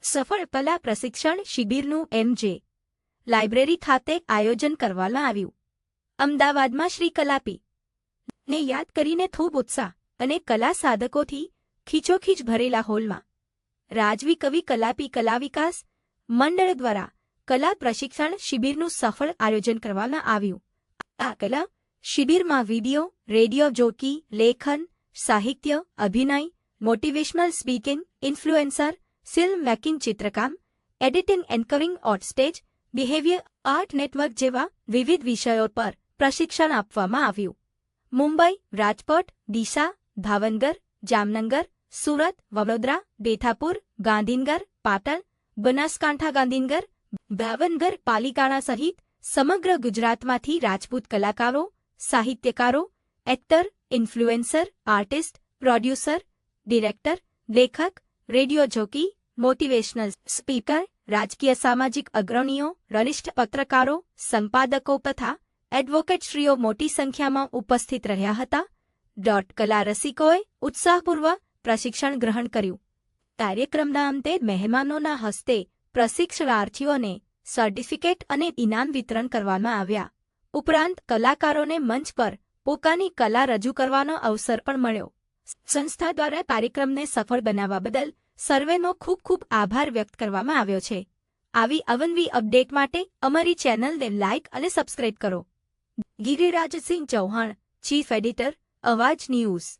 સફળ કલા પ્રશિક્ષણ શિબિરનું એમ.જે. લાઇબ્રેરી ખાતે આયોજન કરવામાં આવ્યું. અમદાવાદમાં શ્રી કલાપી ને યાદ કરીને ખૂબ ઉત્સાહ અને કલા સાધકોથી ખીચોખીચ ભરેલા હોલમાં રાજવી કવિ કલાપી કલા વિકાસ મંડળ દ્વારા કલા પ્રશિક્ષણ શિબિરનું સફળ આયોજન કરવામાં આવ્યું. આ કલા શિબિરમાં વિડિયો, રેડિયો જોકી, લેખન, સાહિત્ય, અભિનય, motivational speaking, influencer, film making, ચિત્રકામ, editing, anchoring, on stage, behaviour art network જેવા વિવિધ વિષયો પર પ્રશિક્ષણ આપવામાં આવ્યું. મુંબઈ, રાજકોટ, ડીસા, ભાવનગર, જામનગર, સુરત, વડોદરા, બેથાપુર, ગાંધીનગર, પાટણ, બનાસકાંઠા, ગાંધીનગર, ભાવનગર પાલિતાણા સહિત સમગ્ર ગુજરાતમાંથી રાજપૂત કલાકારો, સાહિત્યકારો, actor, influencer, artist, producer, director, લેખક, રેડિયો જોકી, મોટિવેશનલ સ્પીકર, રાજકીય સામાજિક અગ્રણીઓ, વરિષ્ઠ પત્રકારો, સંપાદકો તથા એડવોકેટશ્રીઓ મોટી સંખ્યામાં ઉપસ્થિત રહ્યા હતા. કલા રસિકોએ ઉત્સાહપૂર્વક પ્રશિક્ષણ ગ્રહણ કર્યું. કાર્યક્રમના અંતે મહેમાનોના હસ્તે પ્રશિક્ષણાર્થીઓને સર્ટિફિકેટ અને ઇનામ વિતરણ કરવામાં આવ્યા. ઉપરાંત કલાકારોને મંચ પર પોતાની કલા રજૂ કરવાનો અવસર પણ મળ્યો. સંસ્થા દ્વારા કાર્યક્રમને સફળ બનાવવા બદલ સર્વેનો ખૂબ ખૂબ આભાર વ્યક્ત કરવામાં આવ્યો છે. આવી અવનવી અપડેટ માટે અમારી ચેનલને લાઇક અને સબસ્ક્રાઇબ કરો. ગિરિરાજસિંહ ચૌહાણ, ચીફ એડિટર, અવાજ ન્યૂઝ.